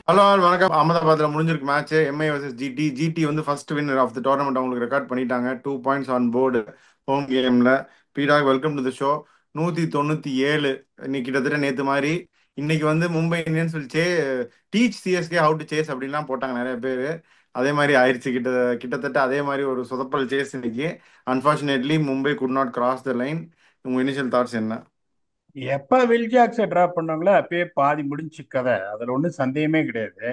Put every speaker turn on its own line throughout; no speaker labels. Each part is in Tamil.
ஹலோ வணக்கம். அகமதாபாத்ல முடிஞ்சிருக்கு match. MI versus GT. GT வந்து first winner of the tournament அவங்களுக்கு ரெக்கார்ட் பண்ணிட்டாங்க. 2 பாயிண்ட்ஸ் ஆன் போர்டு ஹோம் கேம்ல. பீடாக் வெல்கம் டு த ஷோ. 197. இன்னைக்கு கிட்டத்தட்ட நேத்து மாதிரி இன்னைக்கு வந்து Mumbai Indians teach CSK how to chase அப்படின்லாம் போட்டாங்க நிறைய பேர். அதே மாதிரி ஆயிடுச்சு. கிட்டத்தட்ட அதே மாதிரி ஒரு சொதப்பல் சேஸ் இன்னைக்கு. Unfortunately Mumbai could not cross the line. உங்க இனிஷியல் தாட்ஸ் என்ன?
எப்ப வில் ஜாக்ஸை டிராப் பண்ணாங்களோ அப்பயே பாதி முடிஞ்சு கதை. அதுல ஒன்றும் சந்தேகமே கிடையாது.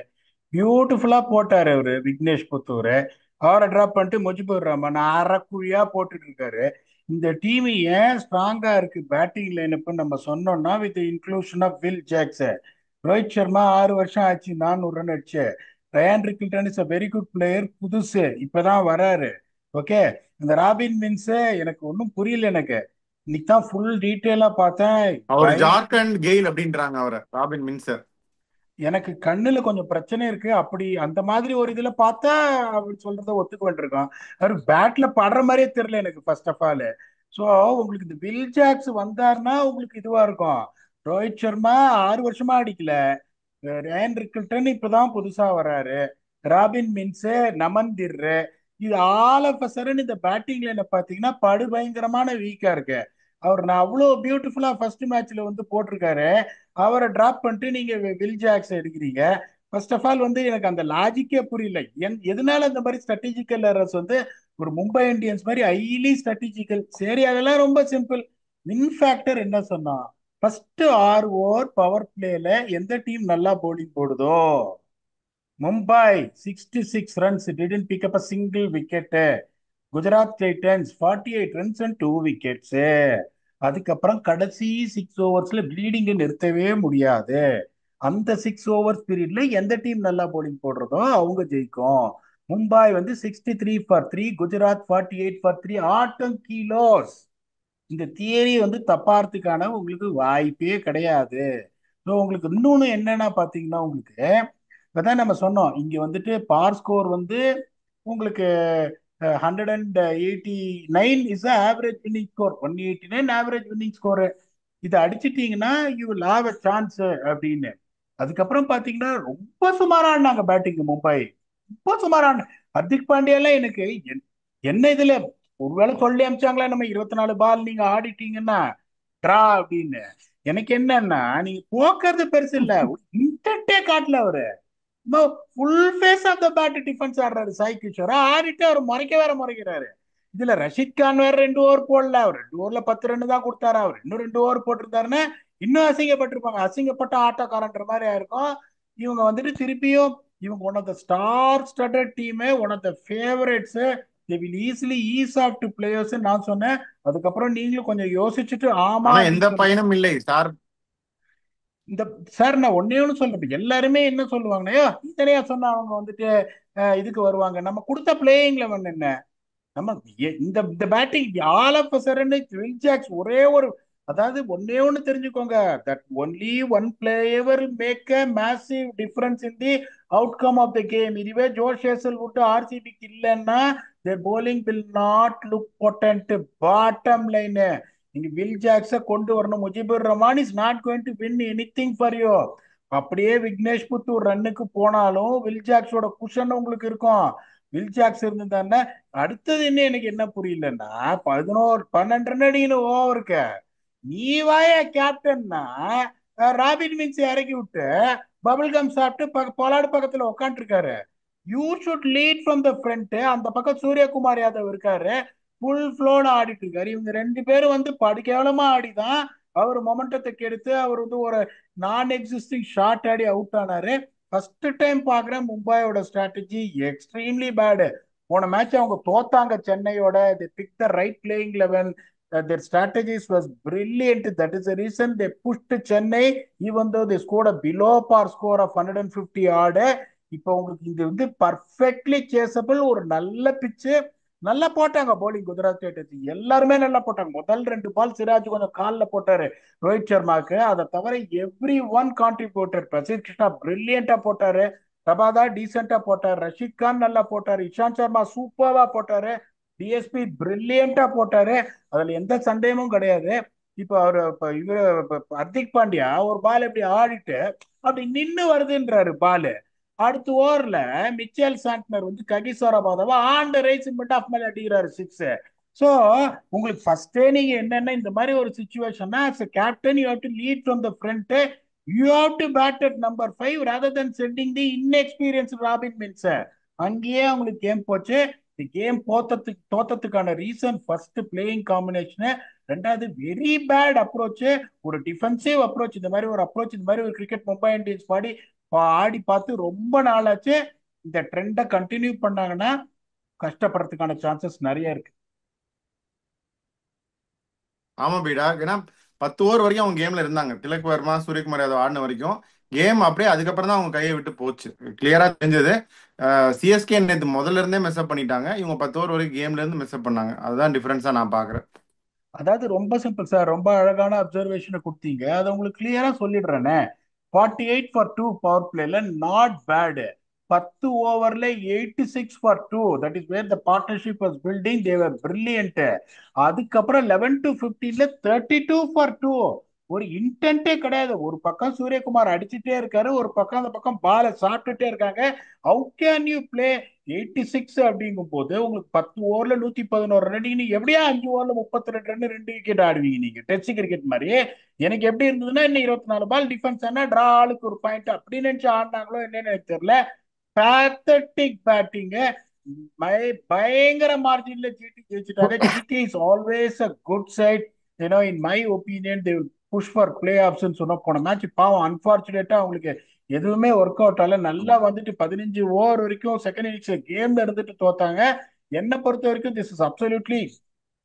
பியூட்டிஃபுல்லா போட்டாரு அவரு விக்னேஷ் புத்தூர். அவரை டிராப் பண்ணிட்டு முஜிபுர் ரஹ்மான் அரைக்குழியா போட்டுட்டு இருக்காரு. இந்த டீம் ஏன் ஸ்ட்ராங்கா இருக்கு பேட்டிங் லைனப் நம்ம சொன்னோம்னா with inclusion of Will Jacks. Rohit Sharma 6 வருஷம் ஆச்சு 400 ரன் அடிச்சு. Ryan Rickelton is a very good player, புதுசு இப்பதான் வராரு. ஓகே. இந்த ராபின் மின்ஸ் எனக்கு ஒன்றும் புரியல எனக்கு. இன்னைக்கு தான் ஃபுல் டீட்டெயிலா பார்த்தேன்.
அவர்
பை
ஜார்க்கண்ட் கெயில் அப்படின்றாங்க அவரை, ராபின் மின்சர்.
எனக்கு கண்ணுல கொஞ்சம் பிரச்சனை இருக்கு. அப்படி அந்த மாதிரி ஒரு இதுல பார்த்தா அவர் சொல்றத ஒத்துக்க வேண்டியிருக்கான். அவர் பேட்ல படுற மாதிரியே தெரியல எனக்கு ஃபர்ஸ்ட் ஆஃப் ஆல். ஸோ உங்களுக்கு இந்த வில் ஜாக்ஸ் வந்தாருன்னா உங்களுக்கு இதுவா இருக்கும். ரோஹித் சர்மா 6 வருஷமா அடிக்கல. ரேன் ரிக்கில்டன் இப்பதான் புதுசா வராரு. ராபின் மின்ஸ், நமந்திர், இது ஆல் ஆஃப் அ சடன் இந்த பேட்டிங் லைனை பாத்தீங்கன்னா படு பயங்கரமான வீக்கா இருக்கு. அவர் நான் அவ்வளோ பியூட்டிஃபுல்லா ஃபர்ஸ்ட் மேட்ச்ல வந்து போட்டிருக்காரு. அவரை டிராப் பண்ணிட்டு நீங்க வில் ஜாக்ஸ் எடுக்கிறீங்க. ஃபர்ஸ்ட் ஆஃப் ஆல் வந்து எனக்கு அந்த லாஜிக்கே புரியல. எதனால இந்த மாதிரி ஸ்ட்ராட்டஜிக்கல் எரர்ஸ் வந்து ஒரு மும்பை இந்தியன்ஸ் மாதிரி ஹைலி ஸ்ட்ராட்டஜிக்கல். சரி, அதெல்லாம் ரொம்ப சிம்பிள். வின் ஃபேக்டர் என்ன சொன்னா, ஃபர்ஸ்ட் 6 ஓவர் பவர் பிளேல எந்த டீம் நல்லா போலிங் போடுதோ, Mumbai 66 runs didn't pick up a single wicket. Gujarat Titans 48 runs and 2 wickets. அதுக்கப்புறம் கடைசி 6 ஓவர்ஸ்ல ப்ளீடிங்கை நிறுத்தவே முடியாது. அந்த 6 ஓவர்ஸ் பீரியட்ல எந்த டீம் நல்லா போலிங் போடுறதோ அவங்க ஜெயிக்கும். மும்பை வந்து 63 for 3, குஜராத் 48 for 3. ஆட்டம் கிலோஸ். இந்த தியரி வந்து தப்பாறதுக்கான உங்களுக்கு வாய்ப்பே கிடையாது. ஸோ உங்களுக்கு இன்னொன்று என்னன்னா பார்த்தீங்கன்னா, உங்களுக்கு இப்பதான் நம்ம சொன்னோம் இங்க வந்துட்டு பார் ஸ்கோர் வந்து உங்களுக்கு 189 is average winning score. 189 average winning score. இதை அடிச்சிட்டீங்கன்னா you will have a chance அப்படின்னு. அதுக்கப்புறம் பாத்தீங்கன்னா ரொம்ப சுமாரா ஆடினாங்க பேட்டிங் மும்பை. ரொம்ப சுமாரான ஹர்திக் பாண்டியாலாம் எனக்கு என்ன இதுல ஒருவேளை சொல்லி அமிச்சாங்களா நம்ம 24 பால் நீங்க ஆடிட்டீங்கன்னா ட்ரா அப்படின்னு. எனக்கு என்னன்னா நீங்க போக்குறது பெருசு இல்ல, இன்டென்ட்டே காட்டல அவரு. Full face of the bat defence ஆடுறாரு சாய் கிஷோரா. ஆடிட்டு அவர் முறைக்க வேற முறைக்கிறாரு. இதுல ரஷீத் கான் வேற 2 ஓவர் போடல. அவர் 2 ஓவர்ல 10 ரன் தான் கொடுத்தாரு. அவர் இன்னும் 2 ஓவர் போட்டிருந்தாருன்னா இன்னும் அசிங்கப்பட்டிருப்பாங்க. அசிங்கப்பட்ட ஆட்டக்காரன்ற மாதிரி ஆயிருக்கும். இவங்க வந்துட்டு திருப்பியும் இவங்க one of the star studded team, one of the favourites. They will easily ease off to players நான் சொன்னேன். அதுக்கப்புறம் நீங்களும் கொஞ்சம் யோசிச்சுட்டு ஆமா
ஆனா எந்த
அப்படின்னு சொன்னீங்க.
பயனும் இல்லை சார்.
இந்த சார் நான் ஒன்னே ஒன்று சொல்றேன். எல்லாருமே என்ன சொல்லுவாங்கன்னா, "ஐயோ, இத்தனையா சொன்னா அவங்க வந்துட்டு இதுக்கு வருவாங்க." நம்ம கொடுத்த பிளேயிங் லெவன் என்ன, நம்ம இந்த இந்த batting all of sudden Will Jacks ஒரே ஒரு, அதாவது ஒன்னே ஒன்று தெரிஞ்சுக்கோங்க. That only one player make a massive difference in the outcome of the game. இதுவே ஜோஷ் ஹேசல்வுட் ஆர்சிபிக்கு இல்லைன்னா their bowling will not look potent. Bottom line, நீங்க வில் ஜாக்ஸ கொண்டு வரணும். Mujibur Rahman is not going to win anything for you. அப்படியே விக்னேஷ் புத்தூர் ரன்னுக்கு போனாலும் வில் ஜாக்ஸோட குஷன் உங்களுக்கு இருக்கும். வில் ஜாக்ஸ் இருந்திருந்தாருன்னா அடுத்தது என்ன எனக்கு என்ன புரியலன்னா, 11 12 ரன் அடிக்கணும் ஓவருக்கு. நீ வாய கேப்டன்னா ராபின் மின்ஸ் இறக்கி விட்டு பபிள்கம் சாப்பிட்டு பொலாடு பக்கத்துல உட்காந்துருக்காரு. You should lead from the front. அந்த பக்கம் சூரியகுமார் யாதவ் இருக்காரு, ஃபுல் ஃப்ளோல ஆடிட்டு இருக்காரு. இவங்க 2 பேரும் வந்து படுகேவலமா ஆடிதான் அவர் மொமெண்டத்தை கெடுத்து அவர் வந்து ஒரு நான் எக்ஸிஸ்டிங் ஷாட் ஆடி அவுட் ஆனாரு. ஃபர்ஸ்ட் டைம் பாக்குறேன் மும்பையோட ஸ்ட்ராட்டஜி எக்ஸ்ட்ரீம்லி பேடு. போன மேட்ச் அவங்க தோத்தாங்க சென்னையோட. they picked the right playing 11. Their strategies was brilliant. That is the reason they pushed Chennai even though they scored a below par score of 150 odd. இப்போ உங்களுக்கு இது வந்து பர்ஃபெக்ட்லி சேசபிள் ஒரு நல்ல பிச்சு. நல்லா போட்டாங்க போலிங் குஜராத் டைட்டன்ஸ். எல்லாருமே நல்லா போட்டாங்க. முதல் 2 பால் சிராஜ் கொஞ்சம் காலில் போட்டாரு ரோஹித் சர்மாக்கு. அதை தவிர every one contributor. Prasidh Krishna பிரில்லியண்டா போட்டாரு. பிரபாதா டீசெண்டா போட்டாரு. ரஷீத் கான் நல்லா போட்டாரு. இஷாந்த் சர்மா சூப்பரா போட்டாரு. டிஎஸ்பி பிரில்லியண்டா போட்டாரு. அதுல எந்த சந்தேகமும் கிடையாது. இப்ப அவரு இப்ப இவரு ஹர்திக் பாண்டியா ஒரு பால் இப்படி ஆடிட்டு அப்படி நின்னு வருதுன்றாரு பால். அடுத்த ஓவர்ல மிச்சேல் சாண்ட்னர் வந்து ககிசோர பாதாவா ஆண்ட ரைஸ் மட்டும் ஆஃப் மேல அடிக்கிறாரு சிக்ஸ். சோ உங்களுக்கு ஃபர்ஸ்டே நீங்க என்னன்னா இந்த மாதிரி ஒரு சுச்சுவேஷன்னா as a captain you have to lead from the front. You have to bat at number 5 rather than sending the inexperienced Robin Minz. அங்கேயே அவங்களுக்கு கேம் போச்சு. இந்த கேம் தோத்தத்துக்கான ரீசன் ஃபர்ஸ்ட் பிளேயிங் காம்பினேஷன், ரெண்டாவது வெரி பேட் அப்ரோச், ஒரு டிஃபென்சிவ் அப்ரோச். இந்த மாதிரி ஒரு அப்ரோச் இந்த மாதிரி ஒரு கிரிக்கெட் மும்பை இந்தியன்ஸ் ஆடி பார்த்து ரொம்ப நாளாச்சு. இந்த ட்ரெண்டை கண்டினியூ பண்ணாங்கன்னா கஷ்டப்படுறதுக்கான சான்சஸ் நிறைய இருக்கு.
ஆமா பீடா, ஏன்னா 10 ஓவர் வரைக்கும் அவங்க கேம்ல இருந்தாங்க. திலக் வர்மா, சூரியகுமார் யாதவ் ஆடின வரைக்கும் கேம் அப்படியே. அதுக்கப்புறம் தான் அவங்க கையை விட்டு போச்சு. கிளியரா தெரிஞ்சது. சிஎஸ்கே நேற்று முதல்ல இருந்தே மெஸ்அப் பண்ணிட்டாங்க. இவங்க 10 ஓவர் வரைக்கும் கேம்ல இருந்து மெஸ்அப் பண்ணாங்க. அதுதான் டிஃபரன்ஸா நான் பாக்குறேன்.
அதாவது ரொம்ப சிம்பிள் சார், ரொம்ப அழகான அப்சர்வேஷனை கொடுத்தீங்க. அதை உங்களுக்கு கிளியரா சொல்லிடுறேனே. 48 for 2 பவர் பிளேல நாட் பேடு. 10 ஓவர்ல 86 for 2, that is where the partnership was building, they were brilliant. அதுக்கப்புறம் 11 to 15ல 32 for 2. ஒரு இன்டென்ட்டே கிடையாது. ஒரு பக்கம் சூரியகுமார் அடிச்சுட்டே இருக்காரு, ஒரு பக்கம் அந்த பக்கம் பால சாப்பிட்டுட்டே இருக்காங்க. ஹவு கேன் யூ பிளே 86 அப்படிங்கும் போது உங்களுக்கு 10 ஓவர்ல 111 ரன் நீங்க எப்படியா 5 ஓவர்ல 32 ரன் 2 விக்கெட் ஆடுவீங்க நீங்க டெஸ்ட் கிரிக்கெட் மாதிரி? எனக்கு எப்படி இருந்ததுன்னா இன்னும் 24 பால் டிஃபென்ஸ் ஆனா டிரா, ஆளுக்கு ஒரு பாயிண்ட் அப்படின்னு நினைச்சு ஆடினாங்களோ என்னன்னு எனக்கு தெரியல. Pathetic batting. பயங்கர மார்ஜின்ல ஜிடி ஜெயிச்சுட்டாங்க. GT is always a good side. In my opinion they will push for play option. சொன்ன போன மேட்ச் பாவம் அன்பார்ச்சுனேட்டா அவங்களுக்கு எதுவுமே ஒர்க் அவுட் ஆகல. நல்லா வந்துட்டு 15 ஓவர் வரைக்கும் செகண்ட் இன்னிங்ஸ்ல கேம்ல இருந்துட்டு தோத்தாங்க. என்னை பொறுத்த வரைக்கும் this is absolutely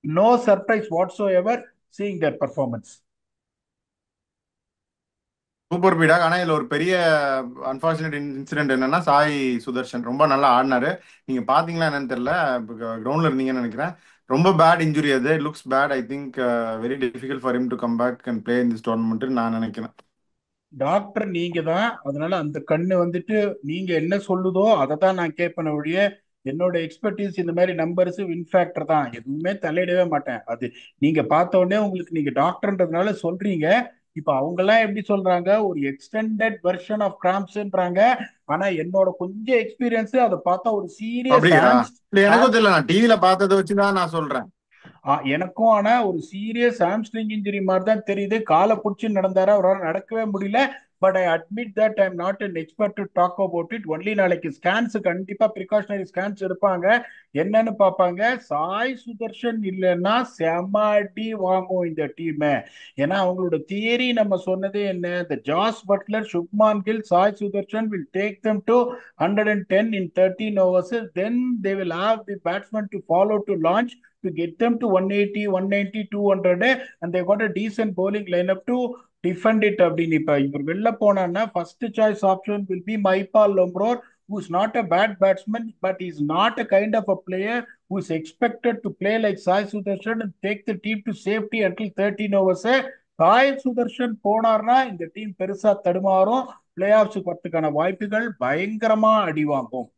no surprise what's ever seeing that performance.
Super பீடா. ஆனா இதுல ஒரு பெரிய அன்பார்ச்சுனேட் இன்சிடென்ட் என்னன்னா, சாய் சுதர்ஷன் ரொம்ப நல்லா ஆடினாரு. நீங்க பாத்தீங்களா என்னன்னு தெரியல, கிரவுண்ட்ல இருந்தீங்கன்னு நினைக்கிறேன். ரொம்ப பேட் இன்ஜுரி அது. Looks bad. I think very difficult for him to come back and play in this tournament நான் நினைக்கிறேன்.
டாக்டர் நீங்க தான், அதனால அந்த கண்ணு வந்துட்டு நீங்க என்ன சொல்லுதோ அதை தான் நான் கேட்பேன் ஒழிய என்னோட எக்ஸ்பர்டீஸ் இந்த மாதிரி நம்பர்ஸ் வின்ஃபேக்டர் தான், எதுவுமே தலையிடவே மாட்டேன். அது நீங்க பார்த்த உடனே உங்களுக்கு நீங்க டாக்டர்ன்றதுனால சொல்றீங்க. இப்ப அவங்க எல்லாம் எப்படி சொல்றாங்க, ஒரு எக்ஸ்டெண்டட் வெர்ஷன் ஆஃப் கிராம்ஸ்ன்றாங்க. ஆனா என்னோட கொஞ்சம் எக்ஸ்பீரியன்ஸ் அதை பார்த்தா ஒரு சீரியஸ்
அப்படியா?
ஆம்ஸ்.
இல்ல எனக்கும் தெரியல, நான் டிவில பார்த்ததை வச்சுதான் நான் சொல்றேன்.
எனக்கும் ஆனா ஒரு சீரியஸ் ஹாம்ஸ்ட்ரிங் இன்ஜுரி மாதிரி தான் தெரியுது. காலை பிடிச்சி நடந்தாரா, அவரால் நடக்கவே முடியல. But I admit that I am not an expert to talk about it. Only நாளைக்கு ஸ்கேன்ஸ் கண்டிப்பா ப்ரிகாஷனரி ஸ்கேன்ஸ் எடுப்பாங்க. என்னன்னு பார்ப்பாங்க. சாய் சுதர்ஷன் இல்லைன்னா செம அடி வாங்கும் இந்த டீம். ஏன்னா அவங்களோட தியரி நம்ம சொன்னதே என்ன, இந்த Jos Buttler, Shubman Gill, Sai Sudharsan will take them to 110 in 13 overs. Then they will have the batsman to follow to launch to get them to 180, 190, 200, and they got a decent bowling lineup to defend it. அப்படின்னு இப்ப இவர் வெளில போனான்னா first choice option will be Mahipal Lomror, who is not a bad batsman, but he is not a kind of a player who is expected to play like Sai Sudarshan and take the team to safety until 13 overs. Sai Sudharsan போனார்னா இந்த டீம் பெருசா தடுமாறும். பிளே ஆஃப்ஸுக்கு வரதுக்கான வாய்ப்புகள் பயங்கரமா அடிவாங்கும்.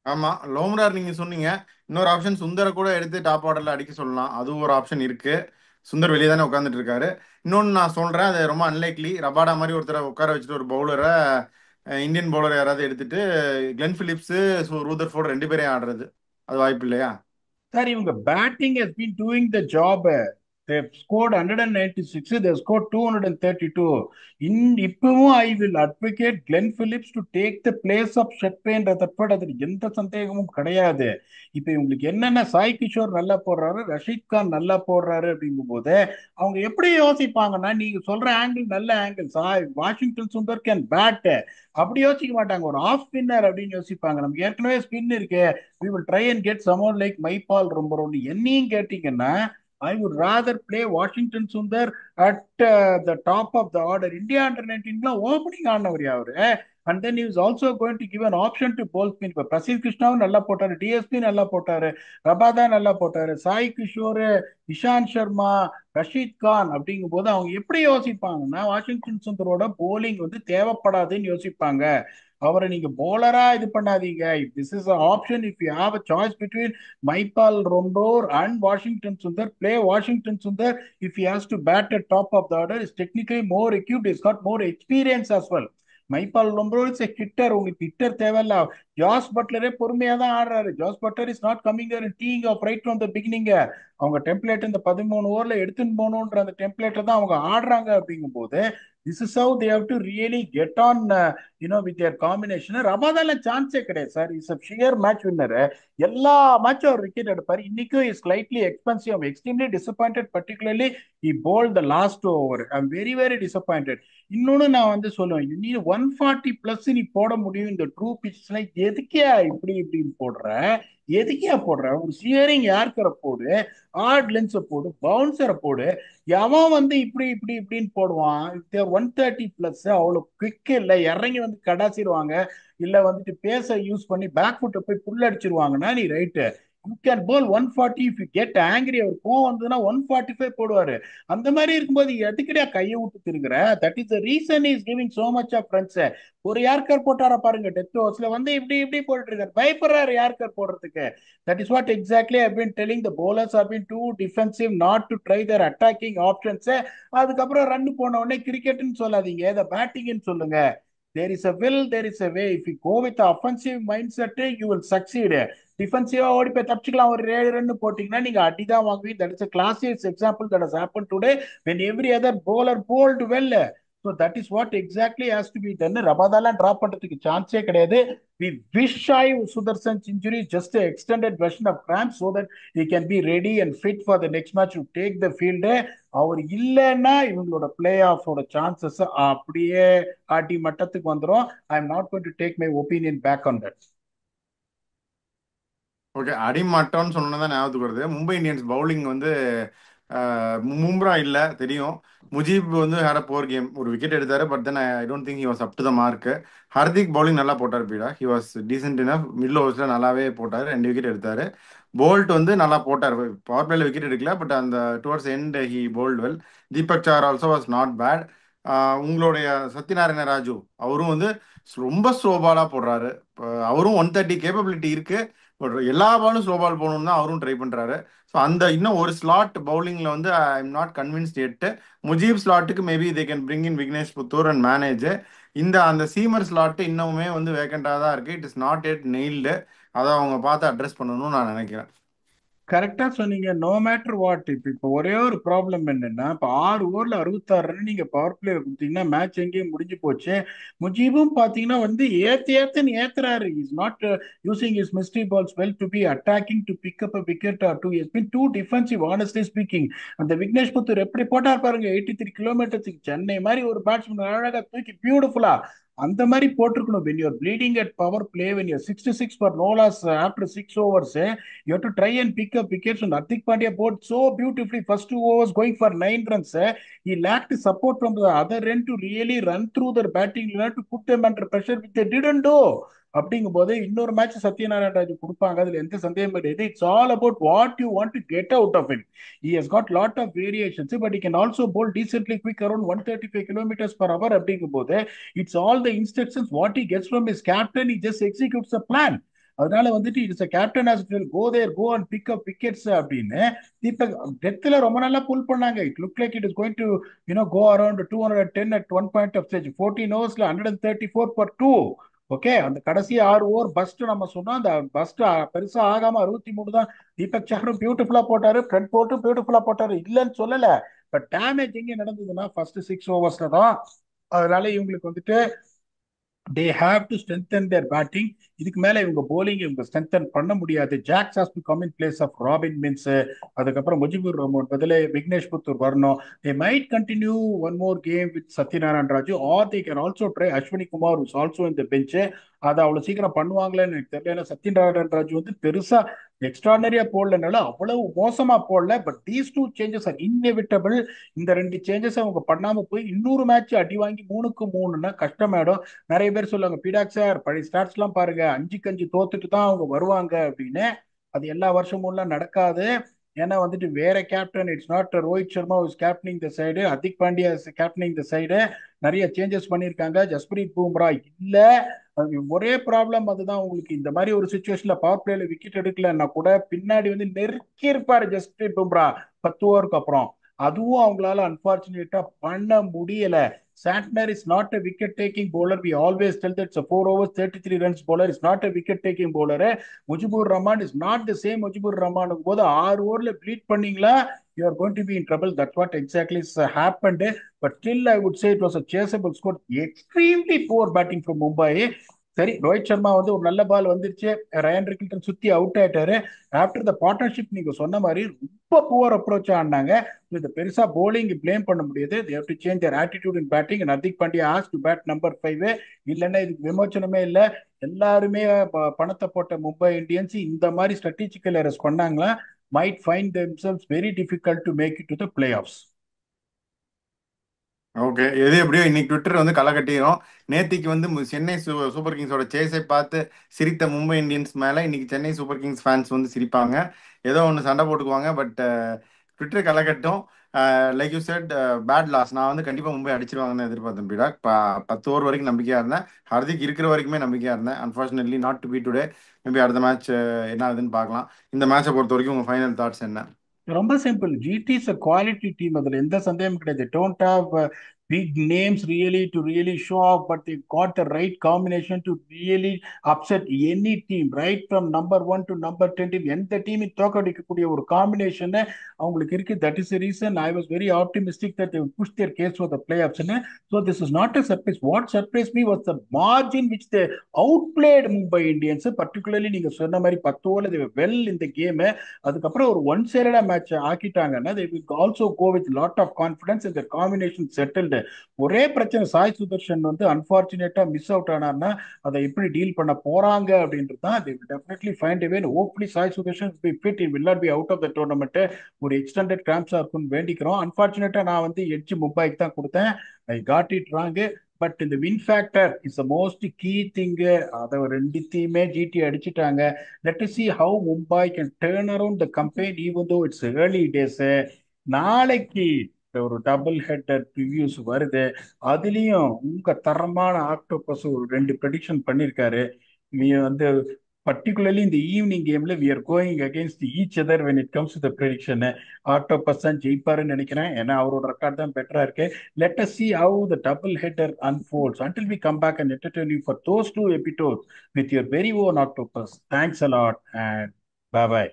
ஆமா, லோம்ரார் நீங்க சொன்னீங்க. இன்னொரு ஆப்ஷன் சுந்தர கூட எடுத்து டாப் ஆர்டர்ல அடிக்க சொல்லலாம். அதுவும் ஒரு ஆப்ஷன் இருக்கு. சுந்தர் வெளியே தானே உட்காந்துட்டு இருக்காரு. இன்னொன்னு நான் சொல்றேன், அது ரொம்ப அன்லைக்லி. ரபாடா மாதிரி ஒருத்தரை உட்கார வச்சுட்டு ஒரு பவுலரை, இந்தியன் பவுலர் யாராவது எடுத்துட்டு கிளென் பிலிப்ஸ், ரூதர்ஃபோர்ட் ரெண்டு பேரையும் ஆடுறது, அது வாய்ப்பு இல்லையா?
சார் இவங்க batting has been doing the job. They've scored 196, they've scored 232. இப்பவும் I will advocate Glenn Phillips to take the place of ஷெட்பேன்ற தட்பட், அதில் எந்த சந்தேகமும் கிடையாது. இப்போ இவங்களுக்கு என்னென்ன, சாய் கிஷோர் நல்லா போடுறாரு, ரஷீத் கான் நல்லா போடுறாரு அப்படிங்கும் போது அவங்க எப்படி யோசிப்பாங்கன்னா, நீங்க சொல்ற ஆங்கிள் நல்ல angle, Sai Washington Sundar can bat அப்படி யோசிக்க மாட்டாங்க. ஒரு ஆஃப் ஸ்பின்னர் அப்படின்னு யோசிப்பாங்க. நமக்கு ஏற்கனவே ஸ்பின் இருக்கு, we will try and get someone like Mahipal ரொம்ப. என்னையும் கேட்டீங்கன்னா I would rather play Washington Sundar at the top of the order. India under 19 opening ஆனவர் அவரு. And then is also going to give an option to bowl spin. இப்போ பிரசீத் கிருஷ்ணாவும் நல்லா போட்டாரு, டிஎஸ்பி நல்லா போட்டாரு, ரபாதா நல்லா போட்டாரு, சாய் கிஷோர், இஷாந்த் சர்மா, ரஷீத் கான். அப்படிங்கும் போது அவங்க எப்படி யோசிப்பாங்கன்னா, வாஷிங்டன் சுந்தரோட போலிங் வந்து தேவைப்படாதுன்னு யோசிப்பாங்க. அவரை நீங்க போலரா இது பண்ணாதீங்க. If this is option, if you have a choice between Mahipal Lomror and Washington Sundar, play Washington Sundar. If he has to bat at top of the order, is technically more equipped, he's got more experience as well. Mahipal ரொம்ப ஹிட்டர், உங்களுக்கு ஹிட்டர் தேவையில்ல. ஜாஸ் பட்லரே பொறுமையா தான் ஆடுறாரு. Jos Buttler is not coming there and teeing off right from the beginning. அவங்க டெம்ப்ளேட் இந்த 13 ஓவர்ல எடுத்துன்னு போகணுன்ற அந்த டெம்ப்ளேட்டை தான் அவங்க ஆடுறாங்க. அப்படிங்கும் போது this is how they have to really get on, with their combination. ரபாதால சான்ஸே கிடையாது sir. Is a sheer match winner. எல்லா மேட்சும் அவர் விக்கெட் எடுப்பாரு. இன்னைக்கும் is slightly expensive. I'm extremely disappointed, particularly he bowled the last over. I'm very very disappointed. இன்னொன்னு நான் வந்து சொல்லுவேன், நீ 140 பிளஸ் நீ போட முடியும் இந்த ட்ரூ பிச்ல. எதுக்கே இப்படி இப்படின்னு போடுற? எதுக்கே போடுற? ஒரு சியரிங் யார்கரை போடு, ஹார்ட் லென்ஸை போடு, பவுன்சரை போடு. எவன் வந்து இப்படி இப்படி இப்படின்னு போடுவான்? 130 பிளஸ் அவ்வளவு குவிக் இல்லை. இறங்கி வந்து கடாசிடுவாங்க, இல்ல வந்துட்டு பேச யூஸ் பண்ணி பேக் ஃபுட்டை போய் புல் அடிச்சிருவாங்கன்னா நீ right. You can bowl 140 if you get angry. அவர் கோவம் வந்ததுன்னா 145 போடுவாரு. அந்த மாதிரி இருக்கும்போது எதுக்கடியா கையை விட்டு திருங்குற? That is the reason is giving so much of runs. ஒரு யார்கர் போட்டாரா பாருங்க டெத் ஓவர்ஸ்ல, வந்து இப்படி இப்படி போட்டு இருக்காரு, பயப்படுறாரு யார்கர் போடுறதுக்கு. That is what exactly I been telling. The bowlers have been too defensive not to try their attacking options. அதுக்கப்புறம் ரன் போன உடனே கிரிக்கெட்னு சொல்லாதீங்க, இதை பேட்டிங்னு சொல்லுங்க. There is a will, there is a way. If you go with the offensive mindset, you will succeed. டிஃபென்சிவா ஓடி போய் தப்பிச்சுக்கலாம், ஒரு 7 ரன் போட்டீங்கன்னா நீங்க அடிதான் வாங்குவீங்க. That is a classic example that has happened today when every other bowler bowled well. So that is what exactly has to be done. ரபாதாலாம் டிராப் பண்றதுக்கு சான்ஸே கிடையாது. We wish Shai Sudarshan's injury is just an extended version of cramp so that he can be ready and fit for the next match to take the field. அவர் இல்லைன்னா இவங்களோட பிளே ஆஃபோட சான்சஸ் அப்படியே ஆட்டி மட்டத்துக்கு வந்துடும். I am not going to take my opinion back on that.
Okay, அடிமாட்டோம்னு சொன்னதான் ஞாபகத்துக்கு வருது. மும்பை இந்தியன்ஸ் பவுலிங் வந்து மும்ரா இல்லை தெரியும். முஜீப் வந்து ஹேட் அ போர் கேம், ஒரு விக்கெட் எடுத்தாரு. But then I don't think he was up to the mark. Hardik bowling நல்லா போட்டார் பீடா. He was decent enough. Middle ஓவர்ஸில் நல்லாவே போட்டார், 2 விக்கெட் எடுத்தார். போல்ட் வந்து நல்லா போட்டார். பவர் பிளேல விக்கெட் எடுக்கல, பட் அந்த towards end he bowled well. Deepak Chahar also was not bad. உங்களுடைய சத்யநாராயண ராஜு அவரும் வந்து ரொம்ப ஸ்லோ பாலாக போடுறாரு. அவரும் 130 கேப்பபிலிட்டி இருக்கு. பட் எல்லா பாலும் ஸ்லோ பால் போகணும்னு தான் அவரும் ட்ரை பண்ணுறாரு. ஸோ அந்த இன்னும் ஒரு ஸ்லாட் பவுலிங்கில் வந்து ஐ am not convinced yet. Mujeeb ஸ்லாட்டுக்கு maybe they can bring in Vignesh Puthur and manage. அந்த சீமர் ஸ்லாட்டு இன்னுமே வந்து வேக்கண்டாக தான் இருக்குது. It is not yet nailed. அதை அவங்க பார்த்து அட்ரஸ் பண்ணணும்னு நான் நினைக்கிறேன்.
கரெக்டா சொன்னீங்க. நோ மேட்டர் வாட், இப்போ ஒரே ஒரு ப்ராப்ளம் என்னன்னா, இப்போ 6 ஓவர்ல 66 ரன் நீங்க பவர் பிளே கொடுத்தீங்கன்னா மேட்ச் எங்கேயும் முடிஞ்சு போச்சு. முஜீபும் பாத்தீங்கன்னா வந்து ஏத்துன்னு ஏத்துறாரு. Is not using is mystery balls well to be attacking to pick up wicket or two. Is been too defensive honestly speaking. அந்த விக்னேஷ் புத்தூர் எப்படி போட்டார் பாருங்க, 83 கிலோமீட்டர்ஸுக்கு. சென்னை மாதிரி ஒரு பேட்ஸ்மேன் அழகா தூக்கி பியூட்டிஃபுல்லா அந்த மாதிரி போட்டிருக்கணும். when you're bleeding at power play, when you're 66 for no loss after 6 overs, you have to try and pick up wickets. And Hardik Pandya bowled so beautifully first 2 overs going for 9 runs. He lacked support from the other end to really run through their batting line to put them under pressure, which they didn't do. அப்படிங்கும் போது இன்னொரு மேட்ச் சத்யநாராயண ராஜு கொடுப்பாங்க, அதுல எந்த சந்தேகம் கிடையாது. It's all about what you want to get out of it. He has got lot of variations, but he can also bowl decently quick around 135 kilometers per hour. அப்படிங்கும் போது it's all the instructions what he gets from his captain. He just executes a plan. அதனால வந்துட்டு it's captain has to go there, go and pick up wickets அப்படின்னு. தீபக் டெத்ல ரொம்ப நல்லா புல் பண்ணாங்க. It look like it is going to go around 210 at one point of stage. 14 ஓவர்ஸ்ல 134 for 2. ஓகே, அந்த கடைசி 6 ஓவர் பஸ்ட் நம்ம சொன்னோம். அந்த பஸ்ட் பெருசா ஆகாம 63 தான். தீபக் சஹரும் பியூட்டிஃபுல்லா போட்டாரு, ஃப்ரண்ட் போட்டும் பியூட்டிஃபுல்லா போட்டாரு, இல்லைன்னு சொல்லல. பட் டேமேஜ் எங்க நடந்ததுன்னா ஃபர்ஸ்ட் 6 ஓவர்ஸ்ல தான். அதனால இவங்களுக்கு வந்துட்டு they have to strengthen their batting. இதுக்கு மேல இவங்க போலிங் இவங்க ஸ்ட்ரென்தன் பண்ண முடியாது. Jacks has to come in place of Robin Minz. அதுக்கப்புறம் முஜிபுர் ரஹ்மான் பதிலே விக்னேஷ் புத்தூர் வரணும். They might continue one more game with Satyanarayana Raju, or they can also try Ashwani Kumar is also இந்த பெஞ்ச். அதை அவ்வளவு சீக்கிரம் பண்ணுவாங்களேன்னு எனக்கு தெரியல. ஏன்னா சத்யநாராயண ராஜு வந்து பெருசா எக்ஸ்ட்ராடனரியா போடலனால அவ்வளவு மோசமா போடல. But these two changes are inevitable. இந்த ரெண்டு சேஞ்சஸ் அவங்க பண்ணாம போய் இன்னொரு மேட்ச் அடி வாங்கி 3-3ன்னா கஷ்டமாயிடும். நிறைய பேர் சொல்லுவாங்க, பீடாக் சார் பழைய ஸ்டாட்ஸ் எல்லாம் பாருங்க, 5-5 தோத்துட்டு தான் அவங்க வருவாங்க அப்படின்னு. அது எல்லா வருஷமும் எல்லாம் நடக்காது. ஏன்னா வந்துட்டு வேற captain, it's not Rohit Sharma is captaining the side, Hardik Pandya is captaining the side. நிறைய சேஞ்சஸ் பண்ணியிருக்காங்க. ஜஸ்பிரீத் பும்ரா இல்ல. ஒரே ப்ராப்ளம் அதுதான் உங்களுக்கு. இந்த மாதிரி ஒரு சுச்சுவேஷன்ல பவர் பிளேல விக்கெட் எடுக்கலன்னா கூட பின்னாடி வந்து நெருக்கி இருப்பாரு ஜஸ்பிரீத் பும்ரா 10 ஓவருக்கு அப்புறம். அதுவும் அவங்களால அன்பார்ச்சுனேட்டா பண்ண முடியல. Santner is not a wicket-taking bowler. We always tell that it's a 4 overs, 33 runs bowler. Is not a wicket-taking bowler. Mujibur Rahman is not the same Mujibur Rahman. போது 6 ஓவர்ல ப்ளீட் பண்ணீங்களா, you are going to be in trouble. That's what exactly has happened. But still, I would say it was a chaseable score. Extremely poor batting from Mumbai. சரி, ரோஹித் சர்மா வந்து ஒரு நல்ல பால் வந்துருச்சு, ரயன் ரிக்கில்டன் சுத்தி அவுட் ஆயிட்டாரு. ஆஃப்டர் த பார்ட்னர்ஷிப் நீங்க சொன்ன மாதிரி ரொம்ப புவர் அப்ரோச் ஆனாங்க. இந்த பெருசா போலிங் பிளேம் பண்ண முடியாது. they have to change their attitude in batting and Hardik Pandya has to bat number 5. இல்லைன்னா இதுக்கு விமோச்சனமே இல்லை. எல்லாருமே பணத்தை போட்ட மும்பை இந்தியன்ஸ் இந்த மாதிரி ஸ்ட்ராட்டஜிக்கல் எரர்ஸ் பண்ணாங்களா, might find themselves very difficult to make it to the playoffs.
Okay, எது எப்படியோ இன்னைக்கு ட்விட்டர் வந்து களை கட்டிடும். நேத்திக்கு வந்து சென்னை சூப்பர் கிங்ஸோட சேஸை பார்த்து சிரித்த மும்பை இந்தியன்ஸ் மேல இன்னைக்கு சென்னை சூப்பர் கிங்ஸ் ஃபேன்ஸ் வந்து சிரிப்பாங்க. ஏதோ ஒன்று சண்டை போட்டுக்குவாங்க. பட் ட்விட்டர் களை கட்டும். Like you said, bad loss. நான் வந்து கண்டிப்பாக மும்பை அடிச்சிருவாங்கன்னு எதிர்பார்த்தேன் பீடா. 10 ஓவர் வரைக்கும் நம்பிக்கையா இருந்தேன். ஹர்திக் இருக்கிற வரைக்குமே நம்பிக்கையா இருந்தேன். Unfortunately not to be today. Maybe அடுத்த மேட்ச் என்ன ஆகுதுன்னு பார்க்கலாம். இந்த மேட்சை பொறுத்த வரைக்கும் உங்க ஃபைனல் தாட்ஸ் என்ன?
ரொம்ப simple. GT is a quality team, அதுல எந்த சந்தேகமும் கிடையாது. Don't have big names really to really show off, but they got the right combination to really upset any team. Right from number 1 to number 10 team, எந்த டீமை தோக்கடிக்கக்கூடிய ஒரு காம்பினேஷன் அவங்களுக்கு இருக்கு. That is reason I was very optimistic that they push their case for the play option. So this is not a surprise. What surprise me was the margin which they outplayed Mumbai Indians. Particularly நீங்க சொன்ன மாதிரி 10 ஓவர் வெல் இந்த கேம். அதுக்கப்புறம் ஒரு ஒன் சைடடா மேட்ச் ஆக்கிட்டாங்கன்னா they will also go with lot of confidence and the combination settled. ஒரே பிரச்சனை, சாய் சுதர்ஷன் வந்து அன்பார்ச்சுனேட்டா மிஸ் அவுட் ஆனார்னா அதை எப்படி டீல் பண்ண போறாங்க அப்படின்றது தான். they will definitely find a way. Hopefully Sai Sudharsan will be fit, he will not be out of the tournament. ஒரு எக்ஸ்டெண்டட் கிராம்ஸா இருக்கும்னு வேண்டிக்கிறோம். அன்பார்ச்சுனேட்டா நான் வந்து எட்ஜ் மும்பைக்கு தான் கொடுத்தேன். I got it wrong. But இந்த win factor is the most key thing. அதை ரெண்டுத்தையுமே ஜிடி அடிச்சுட்டாங்க. Let us see how Mumbai can turn around the campaign even though it's early days. நாளைக்கு ஒரு டபுள் ஹெட்டர் ரிவ்யூஸ் வருது. அதுலயும் உங்க தரமான ஆக்டோபஸ் ஒரு 2 ப்ரெடிக்ஷன் பண்ணியிருக்காரு. நீ வந்து பர்டிகுலர்லி இந்த ஈவினிங் கேம்ல we are going against each other when it comes to the prediction. Octopus தான் ஜெயிப்பாருன்னு நினைக்கிறேன். ஏன்னா அவரோட ரெக்கார்ட் தான் பெட்டரா இருக்கு. Let us see how the double header unfolds. Until we come back and entertain you for those 2 episodes with your very own Octopus. Thanks a lot and bye bye.